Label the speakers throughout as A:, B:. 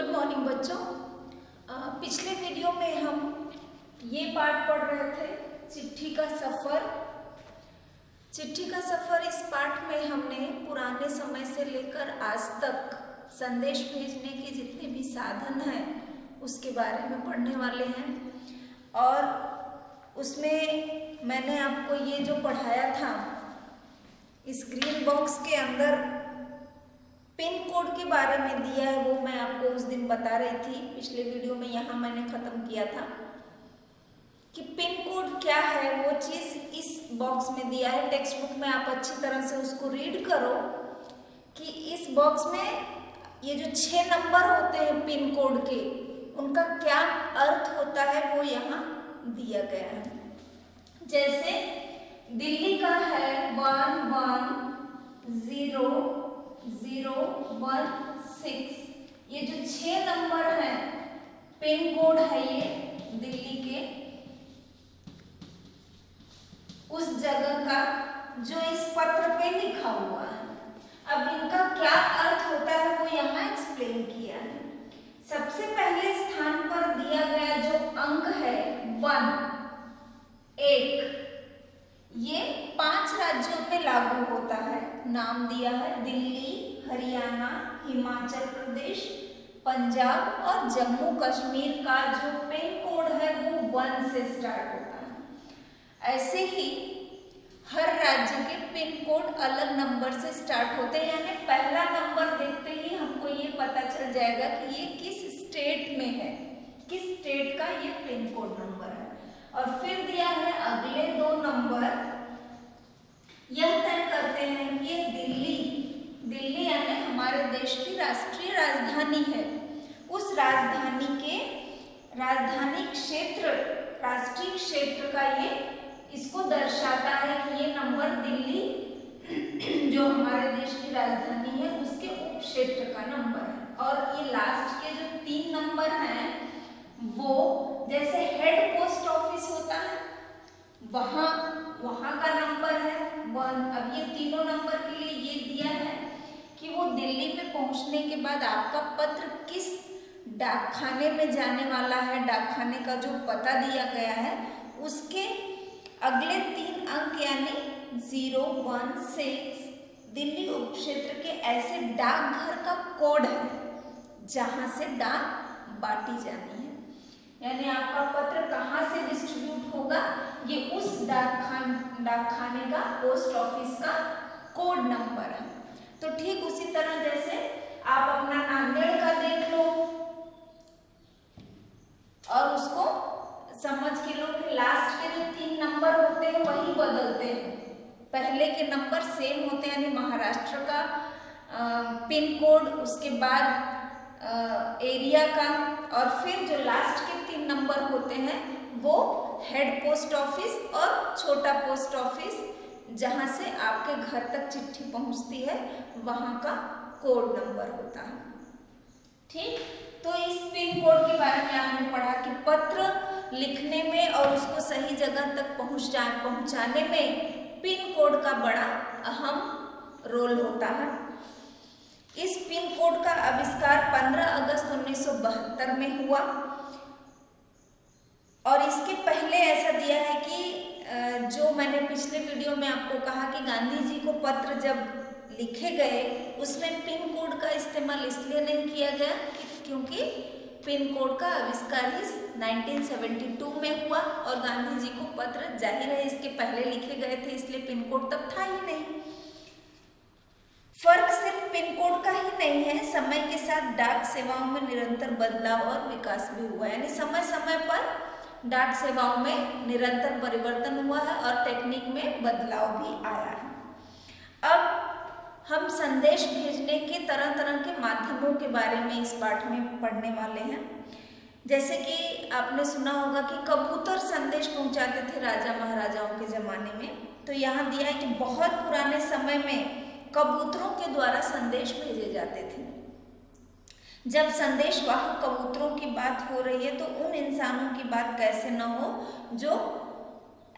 A: Good morning बच्चों। पिछले video में हम ये पाठ पढ़ रहे थे चिट्ठी का सफ़र। चिट्ठी का सफ़र इस पाठ में हमने पुराने समय से लेकर आज तक संदेश भेजने के जितने भी साधन हैं उसके बारे में पढ़ने वाले हैं। और उसमें मैंने आपको ये जो पढ़ाया था, इस ग्रीन बॉक्स के अंदर पिन कोड के बारे में दिया है, वो मैं आपको उस दिन बता रही थी। पिछले वीडियो में यहाँ मैंने ख़त्म किया था कि पिन कोड क्या है। वो चीज़ इस बॉक्स में दिया है। टेक्स्ट बुक में आप अच्छी तरह से उसको रीड करो कि इस बॉक्स में ये जो 6 नंबर होते हैं पिन कोड के, उनका क्या अर्थ होता है वो यहाँ दिया गया है। जैसे दिल्ली का है 11016। ये जो 6 नंबर हैं पिन कोड है ये दिल्ली के उस जगह का जो इस पत्र पे लिखा हुआ है। अब इनका क्या अर्थ होता है वो यहाँ एक्सप्लेन किया है। सबसे पहले स्थान पर दिया गया जो अंक है 1, ये 5 राज्यों में लागू होता है। नाम दिया है दिल्ली, हरियाणा, हिमाचल प्रदेश, पंजाब और जम्मू कश्मीर का जो पिन कोड है वो 1 से स्टार्ट होता है। ऐसे ही हर राज्य के पिन कोड अलग नंबर से स्टार्ट होते हैं, यानी पहला नंबर देखते ही हमको ये पता चल जाएगा कि ये किस स्टेट में है, किस स्टेट का ये पिन कोड नंबर है। और फिर दिया है अगले 2 नंबर, यह तय करते हैं कि ये दिल्ली यानी हमारे देश की राष्ट्रीय राजधानी है। उस राजधानी के राजधानी क्षेत्र, राष्ट्रीय क्षेत्र का ये इसको दर्शाता है कि ये नंबर दिल्ली जो हमारे देश की राजधानी है उसके उप क्षेत्र का नंबर है। और ये लास्ट के जो 3 नंबर हैं वो जैसे हेड पोस्ट ऑफिस होता है वहाँ का नंबर है 1। अब ये तीनों नंबर के लिए ये दिया है कि वो दिल्ली में पहुंचने के बाद आपका पत्र किस डाकखाने में जाने वाला है, डाकखाने का जो पता दिया गया है उसके अगले 3 अंक यानी 016 दिल्ली उप क्षेत्र के ऐसे डाकघर का कोड है जहां से डाक बांटी जानी है। यानी आपका पत्र कहाँ से डिस्ट्रीब्यूट होगा, ये उस डाकखाने का, पोस्ट ऑफिस का कोड नंबर है। तो ठीक उसी तरह जैसे आप अपना नांदेड़ का देख लो और उसको समझ के लो कि लास्ट के जो 3 नंबर होते हैं वही बदलते हैं, पहले के नंबर सेम होते हैं। यानी महाराष्ट्र का पिन कोड, उसके बाद एरिया का, और फिर जो लास्ट के 3 नंबर होते हैं वो हेड पोस्ट ऑफिस और छोटा पोस्ट ऑफिस जहां से आपके घर तक चिट्ठी पहुंचती है वहां का कोड नंबर होता है। ठीक, तो इस पिन कोड के बारे में आपने पढ़ा कि पत्र लिखने में और उसको सही जगह तक पहुंचाने में पिन कोड का बड़ा अहम रोल होता है। इस पिन कोड का आविष्कार 15 अगस्त 1972 में हुआ। और इसके पहले ऐसा दिया है कि जो मैंने पिछले वीडियो में आपको कहा कि गांधी जी को पत्र जब लिखे गए उसमें पिन कोड का इस्तेमाल इसलिए नहीं किया गया क्योंकि पिन कोड का आविष्कार ही 1972 में हुआ और गांधी जी को पत्र जाहिर है इसके पहले लिखे गए थे, इसलिए पिन कोड तब था ही नहीं। फर्क सिर्फ पिन कोड का ही नहीं है, समय के साथ डाक सेवाओं में निरंतर बदलाव और विकास भी हुआ है। यानी समय समय पर डाक सेवाओं में निरंतर परिवर्तन हुआ है और टेक्निक में बदलाव भी आया है। अब हम संदेश भेजने के तरह तरह के माध्यमों के बारे में इस पाठ में पढ़ने वाले हैं। जैसे कि आपने सुना होगा कि कबूतर संदेश पहुंचाते थे राजा महाराजाओं के ज़माने में। तो यहाँ दिया है कि बहुत पुराने समय में कबूतरों के द्वारा संदेश भेजे जाते थे। जब संदेशवाहक कबूतरों की बात हो रही है तो उन इंसानों की बात कैसे न हो जो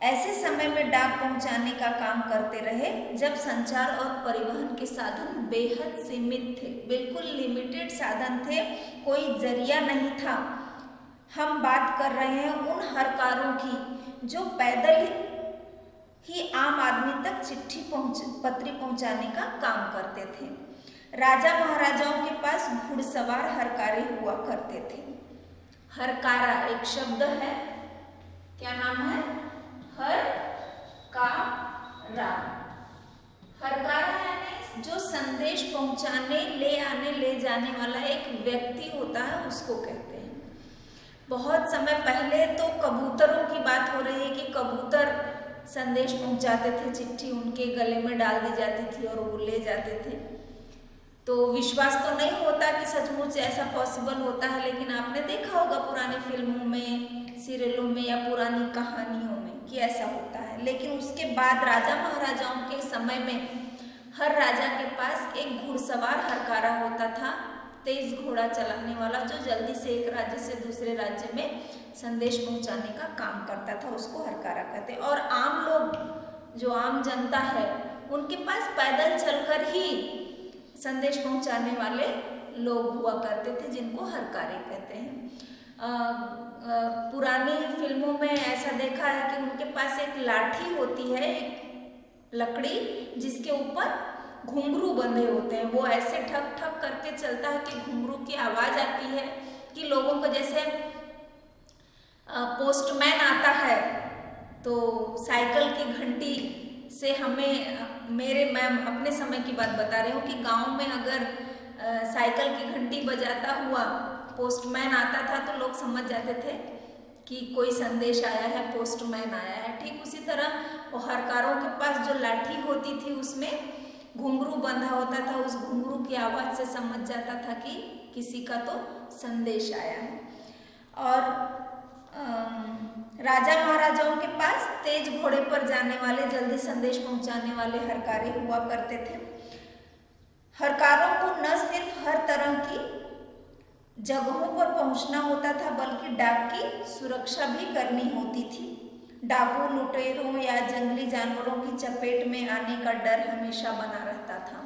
A: ऐसे समय में डाक पहुंचाने का काम करते रहे जब संचार और परिवहन के साधन बेहद सीमित थे, बिल्कुल लिमिटेड साधन थे। कोई जरिया नहीं था। हम बात कर रहे हैं उन हरकारों की जो पैदल ही आम आदमी तक चिट्ठी पत्री पहुंचाने का काम करते थे। राजा महाराजाओं के पास घुड़सवार हरकारे हुआ करते थे। हरकारा एक शब्द है, क्या नाम है? हरकारा। हरकारा यानी जो संदेश पहुंचाने, ले आने, ले जाने वाला एक व्यक्ति होता है, उसको कहते हैं। बहुत समय पहले तो कबूतरों की बात हो रही है कि कबूतर संदेश पहुंचाते थे, चिट्ठी उनके गले में डाल दी जाती थी और वो ले जाते थे। तो विश्वास तो नहीं होता कि सचमुच ऐसा पॉसिबल होता है, लेकिन आपने देखा होगा पुरानी फिल्मों में, सीरियलों में या पुरानी कहानियों में कि ऐसा होता है। लेकिन उसके बाद राजा महाराजाओं के समय में हर राजा के पास एक घुड़सवार हरकारा होता था, तेज घोड़ा चलाने वाला, जो जल्दी से एक राज्य से दूसरे राज्य में संदेश पहुंचाने का काम करता था, उसको हरकारा कहते। और आम लोग, जो आम जनता है, उनके पास पैदल चलकर ही संदेश पहुंचाने वाले लोग हुआ करते थे, जिनको हरकारे कहते हैं। पुरानी फिल्मों में ऐसा देखा है कि उनके पास एक लाठी होती है, एक लकड़ी, जिसके ऊपर घुंघरू बंधे होते हैं। वो ऐसे ठक ठक करके चलता है कि घुंघरू की आवाज आती है कि लोगों को, जैसे पोस्टमैन आता है तो साइकिल की घंटी से मैं अपने समय की बात बता रही हूँ कि गांव में अगर साइकिल की घंटी बजाता हुआ पोस्टमैन आता था तो लोग समझ जाते थे कि कोई संदेश आया है, पोस्टमैन आया है। ठीक उसी तरह वो हरकारों के पास जो लाठी होती थी उसमें घुंघरू बंधा होता था, उस घुंघरू की आवाज से समझ जाता था कि किसी का तो संदेश आया है। और राजा महाराजाओं के पास तेज घोड़े पर जाने वाले, जल्दी संदेश पहुंचाने वाले हरकारे हुआ करते थे। हरकारों को न सिर्फ हर तरह की जगहों पर पहुंचना होता था, बल्कि डाक की सुरक्षा भी करनी होती थी। डाकू, लुटेरों या जंगली जानवरों की चपेट में आने का डर हमेशा बना रहता था।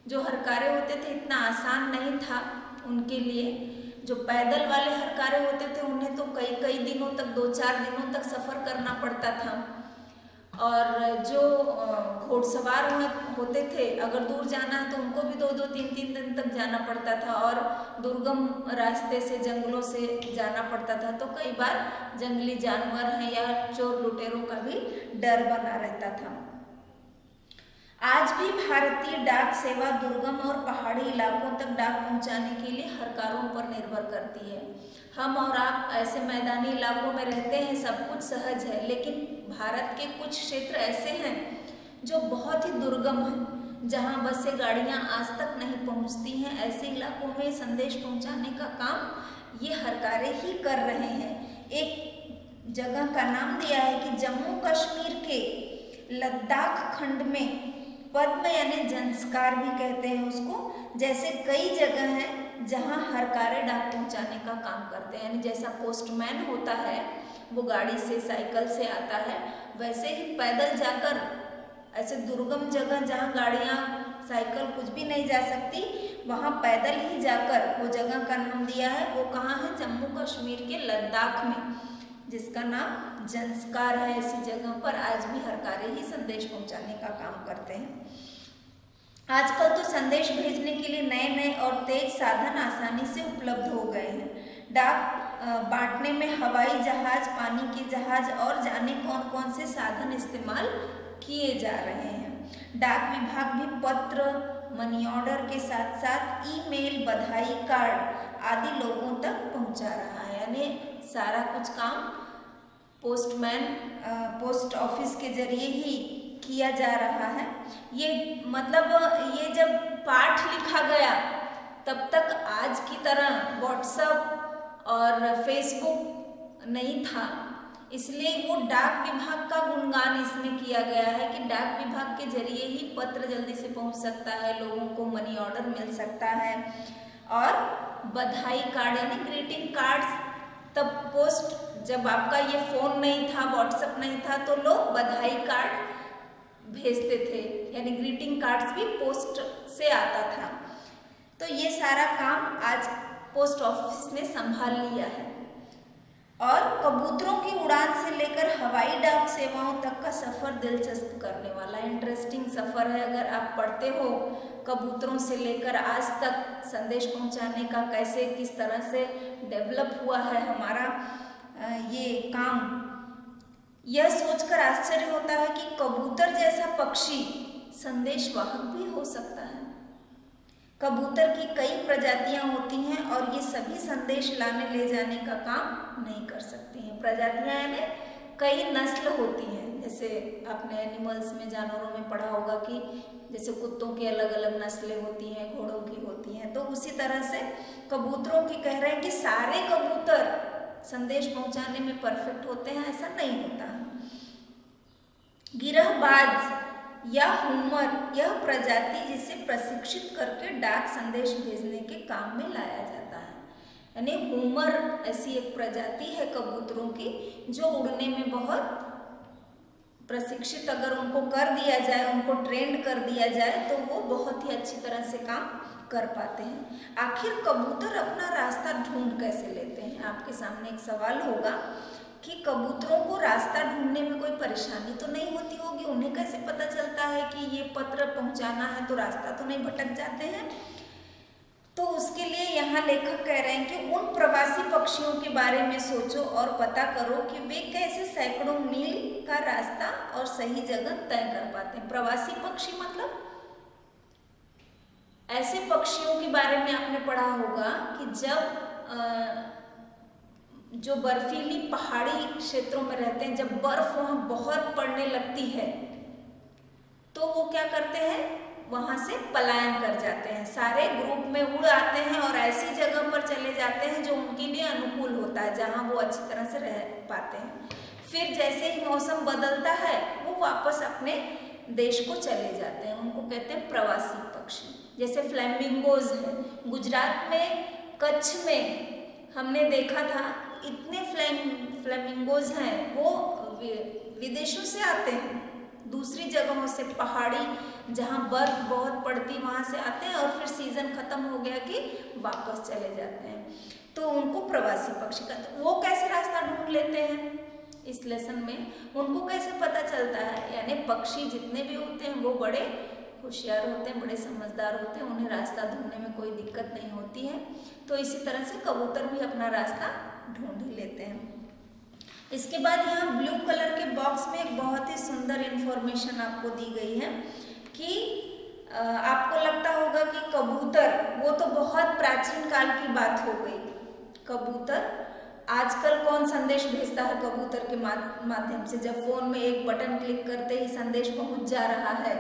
A: जो हरकारे होते थे इतना आसान नहीं था उनके लिए। जो पैदल वाले हरकारे होते थे उन्हें तो कई कई दिनों तक, 2-4 दिनों तक सफ़र करना पड़ता था। और जो घोड़सवार होते थे, अगर दूर जाना है तो उनको भी 2-2, 3-3 दिन तक जाना पड़ता था और दुर्गम रास्ते से, जंगलों से जाना पड़ता था। तो कई बार जंगली जानवर हैं या चोर लुटेरों का भी डर बना रहता था। आज भी भारतीय डाक सेवा दुर्गम और पहाड़ी इलाकों तक डाक पहुंचाने के लिए हरकारों पर निर्भर करती है। हम और आप ऐसे मैदानी इलाकों में रहते हैं, सब कुछ सहज है, लेकिन भारत के कुछ क्षेत्र ऐसे हैं जो बहुत ही दुर्गम हैं, जहां बस से गाड़ियां आज तक नहीं पहुंचती हैं। ऐसे इलाकों में संदेश पहुंचाने का काम ये हरकारे ही कर रहे हैं। एक जगह का नाम दिया है कि जम्मू कश्मीर के लद्दाख खंड में पद्म यानी जंस्कार भी कहते हैं उसको, जैसे कई जगह हैं जहां हरकारे डाक पहुंचाने का काम करते हैं। यानी जैसा पोस्टमैन होता है वो गाड़ी से, साइकिल से आता है, वैसे ही पैदल जाकर ऐसे दुर्गम जगह जहां गाड़ियां, साइकिल कुछ भी नहीं जा सकती, वहां पैदल ही जाकर, वो जगह का नाम दिया है, वो कहाँ है? जम्मू कश्मीर के लद्दाख में, जिसका नाम जंस्कार है। ऐसी जगह पर आज भी हरकारे ही संदेश पहुंचाने का काम करते हैं। आजकल तो संदेश भेजने के लिए नए नए और तेज साधन आसानी से उपलब्ध हो गए हैं। डाक बांटने में हवाई जहाज, पानी के जहाज और जाने कौन कौन से साधन इस्तेमाल किए जा रहे हैं। डाक विभाग भी पत्र, मनी ऑर्डर के साथ साथ ईमेल, बधाई कार्ड आदि लोगों तक पहुंचा रहा है। यानी सारा कुछ काम पोस्ट ऑफिस के जरिए ही किया जा रहा है। ये जब पाठ लिखा गया तब तक आज की तरह व्हाट्सएप और फेसबुक नहीं था, इसलिए वो डाक विभाग का गुणगान इसमें किया गया है कि डाक विभाग के जरिए ही पत्र जल्दी से पहुंच सकता है, लोगों को मनी ऑर्डर मिल सकता है। और बधाई कार्ड यानी ग्रीटिंग कार्ड्स, तब पोस्ट, जब आपका ये फ़ोन नहीं था, व्हाट्सएप नहीं था, तो लोग बधाई कार्ड भेजते थे, यानी ग्रीटिंग कार्ड्स भी पोस्ट से आता था। तो ये सारा काम आज पोस्ट ऑफिस ने संभाल लिया है। और कबूतरों की उड़ान से लेकर हवाई डाक सेवाओं तक का सफ़र दिलचस्प करने वाला इंटरेस्टिंग सफ़र है। अगर आप पढ़ते हो कबूतरों से लेकर आज तक संदेश पहुंचाने का कैसे किस तरह से डेवलप हुआ है हमारा ये काम, यह सोचकर आश्चर्य होता है कि कबूतर जैसा पक्षी संदेशवाहक भी हो सकता है। कबूतर की कई प्रजातियां होती हैं और ये सभी संदेश लाने ले जाने का काम नहीं कर सकती हैं। प्रजातियां यानी कई नस्ल होती हैं, जैसे आपने एनिमल्स में जानवरों में पढ़ा होगा कि जैसे कुत्तों की अलग अलग नस्लें होती हैं, घोड़ों की होती हैं, तो उसी तरह से कबूतरों की कह रहे हैं कि सारे कबूतर संदेश पहुंचाने में परफेक्ट होते हैं, ऐसा नहीं होता है। गिरहबाज या हुमर यह प्रजाति जिसे प्रशिक्षित करके डाक संदेश भेजने के काम में लाया जाता है। यानी हुमर ऐसी एक प्रजाति है कबूतरों की जो उड़ने में बहुत प्रशिक्षित अगर उनको कर दिया जाए, उनको ट्रेंड कर दिया जाए तो वो बहुत ही अच्छी तरह से काम कर पाते हैं। आखिर कबूतर अपना रास्ता ढूंढ कैसे लेते हैं? आपके सामने एक सवाल होगा कि कबूतरों को रास्ता ढूंढने में कोई परेशानी तो नहीं होती होगी, उन्हें कैसे पता चलता है कि ये पत्र पहुंचाना है, तो रास्ता तो नहीं भटक जाते हैं? तो उसके लिए यहाँ लेखक कह रहे हैं कि उन प्रवासी पक्षियों के बारे में सोचो और पता करो कि वे कैसे सैकड़ों मील का रास्ता और सही जगह तय कर पाते हैं। प्रवासी पक्षी मतलब ऐसे पक्षियों के बारे में आपने पढ़ा होगा कि जब जो बर्फीली पहाड़ी क्षेत्रों में रहते हैं, जब बर्फ वहाँ बहुत पड़ने लगती है तो वो क्या करते हैं, वहाँ से पलायन कर जाते हैं, सारे ग्रुप में उड़ आते हैं और ऐसी जगह पर चले जाते हैं जो उनके लिए अनुकूल होता है, जहाँ वो अच्छी तरह से रह पाते हैं। फिर जैसे ही मौसम बदलता है वो वापस अपने देश को चले जाते हैं, उनको कहते हैं प्रवासी पक्षी। जैसे फ्लैमिंगोज हैं, गुजरात में कच्छ में हमने देखा था, इतने फ्लैमिंगोज हैं, वो विदेशों से आते हैं, दूसरी जगहों से, पहाड़ी जहाँ बर्फ बहुत पड़ती वहाँ से आते हैं और फिर सीजन खत्म हो गया कि वापस चले जाते हैं, तो उनको प्रवासी पक्षी कहते हैं। वो कैसे रास्ता ढूंढ लेते हैं? इस लेसन में उनको कैसे पता चलता है? यानी पक्षी जितने भी होते हैं वो बड़े होशियार होते हैं, बड़े समझदार होते हैं, उन्हें रास्ता ढूंढने में कोई दिक्कत नहीं होती है। तो इसी तरह से कबूतर भी अपना रास्ता ढूंढ ही लेते हैं। इसके बाद यहाँ ब्लू कलर के बॉक्स में एक बहुत ही सुंदर इंफॉर्मेशन आपको दी गई है कि आपको लगता होगा कि कबूतर वो तो बहुत प्राचीन काल की बात हो गई। कबूतर आजकल कौन संदेश भेजता है कबूतर के माध्यम से? जब फोन में एक बटन क्लिक करते ही संदेश पहुंच जा रहा है,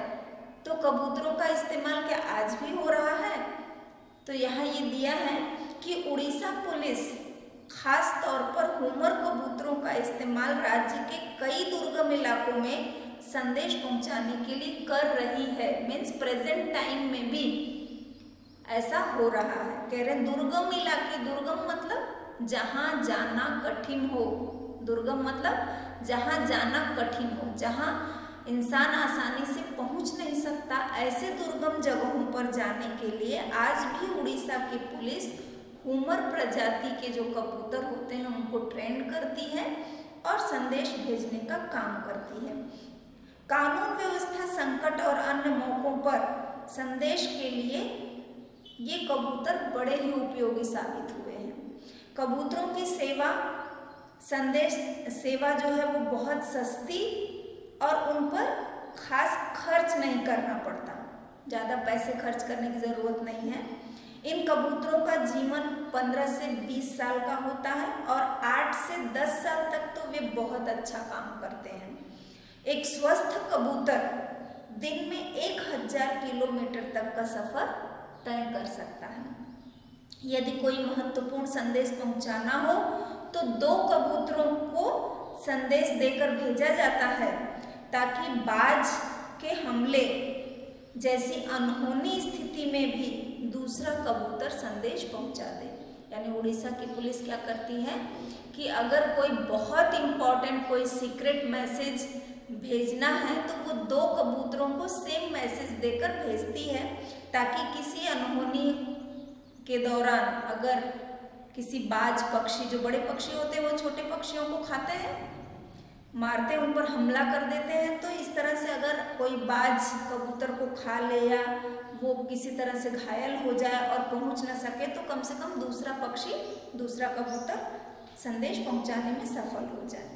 A: तो कबूतरों का इस्तेमाल क्या आज भी हो रहा है? तो यहाँ ये दिया है कि उड़ीसा पुलिस खास तौर पर हुमर कबूतरों का इस्तेमाल राज्य के कई दुर्गम इलाकों में संदेश पहुंचाने के लिए कर रही है। मीन्स प्रेजेंट टाइम में भी ऐसा हो रहा है। कह रहे दुर्गम इलाके, दुर्गम मतलब जहाँ जाना कठिन हो, दुर्गम मतलब जहाँ जाना कठिन हो, जहाँ इंसान आसानी से पहुंच नहीं सकता, ऐसे दुर्गम जगहों पर जाने के लिए आज भी उड़ीसा की पुलिस हुमर प्रजाति के जो कबूतर होते हैं उनको ट्रेंड करती है और संदेश भेजने का काम करती है। कानून व्यवस्था संकट और अन्य मौकों पर संदेश के लिए ये कबूतर बड़े ही उपयोगी साबित हुए हैं। कबूतरों की संदेश सेवा जो है वो बहुत सस्ती और उन पर खास खर्च नहीं करना पड़ता, ज़्यादा पैसे खर्च करने की ज़रूरत नहीं है। इन कबूतरों का जीवन 15 से 20 साल का होता है और 8 से 10 साल तक तो वे बहुत अच्छा काम करते हैं। एक स्वस्थ कबूतर दिन में 1000 किलोमीटर तक का सफ़र तय कर सकता है। यदि कोई महत्वपूर्ण संदेश पहुंचाना हो तो 2 कबूतरों को संदेश देकर भेजा जाता है ताकि बाज के हमले जैसी अनहोनी स्थिति में भी दूसरा कबूतर संदेश पहुंचा दे। यानी उड़ीसा की पुलिस क्या करती है कि अगर कोई बहुत इम्पोर्टेंट कोई सीक्रेट मैसेज भेजना है तो वो 2 कबूतरों को सेम मैसेज देकर भेजती है ताकि किसी अनहोनी के दौरान अगर किसी बाज पक्षी, जो बड़े पक्षी होते हैं वो छोटे पक्षियों को खाते हैं, मारते हैं, उन पर हमला कर देते हैं, तो इस तरह से अगर कोई बाज कबूतर को खा ले या वो किसी तरह से घायल हो जाए और पहुंच न सके, तो कम से कम दूसरा पक्षी, दूसरा कबूतर संदेश पहुंचाने में सफल हो जाए।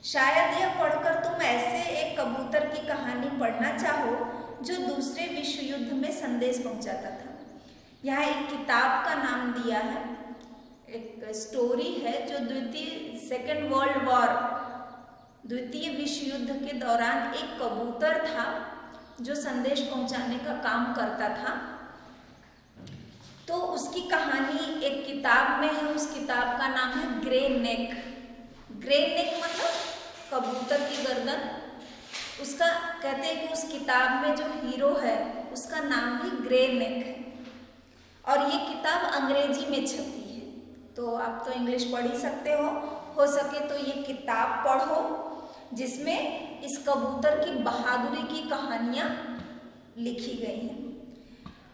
A: शायद यह पढ़कर तुम ऐसे एक कबूतर की कहानी पढ़ना चाहो जो दूसरे विश्व युद्ध में संदेश पहुंचाता था। यहाँ एक किताब का नाम दिया है, एक स्टोरी है जो सेकेंड वर्ल्ड वॉर, द्वितीय विश्व युद्ध के दौरान एक कबूतर था जो संदेश पहुंचाने का काम करता था। तो उसकी कहानी एक किताब में है, उस किताब का नाम है ग्रे नेक। ग्रे नेक मतलब कबूतर की गर्दन। उसका कहते हैं कि उस किताब में जो हीरो है उसका नाम भी ग्रे नेक है, और ये किताब अंग्रेजी में छपी है, तो आप तो इंग्लिश पढ़ ही सकते हो सके तो ये किताब पढ़ो जिसमें इस कबूतर की बहादुरी की कहानियाँ लिखी गई हैं।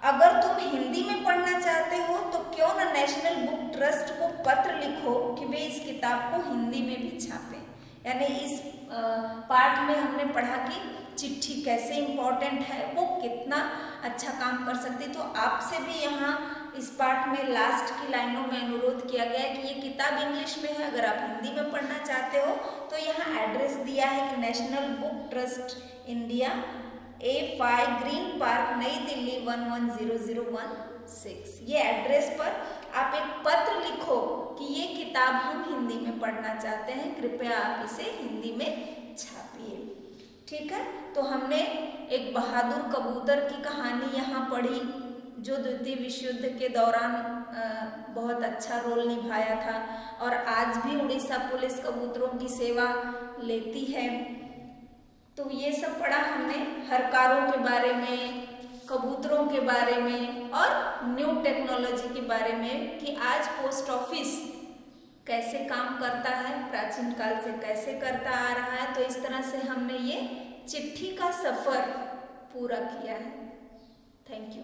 A: अगर तुम हिंदी में पढ़ना चाहते हो तो क्यों न नेशनल बुक ट्रस्ट को पत्र लिखो कि वे इस किताब को हिंदी में भी छापें। यानी इस पार्ट में हमने पढ़ा कि चिट्ठी कैसे इम्पोर्टेंट है, वो कितना अच्छा काम कर सकती है। तो आपसे भी यहाँ इस पार्ट में लास्ट की लाइनों में अनुरोध किया गया है कि ये किताब इंग्लिश में है, अगर आप हिंदी में पढ़ना चाहते हो तो यहाँ एड्रेस दिया है कि national book trust India, A5 green park, नई दिल्ली 110016। ये एड्रेस पर आप एक पत्र लिखो कि ये किताब हम हिंदी में पढ़ना चाहते हैं, कृपया आप इसे हिंदी में छापिए। ठीक है, तो हमने एक बहादुर कबूतर की कहानी यहाँ पढ़ी जो द्वितीय विश्व युद्ध के दौरान बहुत अच्छा रोल निभाया था और आज भी उड़ीसा पुलिस कबूतरों की सेवा लेती है। तो ये सब पढ़ा हमने हरकारों के बारे में, कबूतरों के बारे में और न्यू टेक्नोलॉजी के बारे में कि आज पोस्ट ऑफिस कैसे काम करता है, प्राचीन काल से कैसे करता आ रहा है। तो इस तरह से हमने ये चिट्ठी का सफ़र पूरा किया है। Thank you.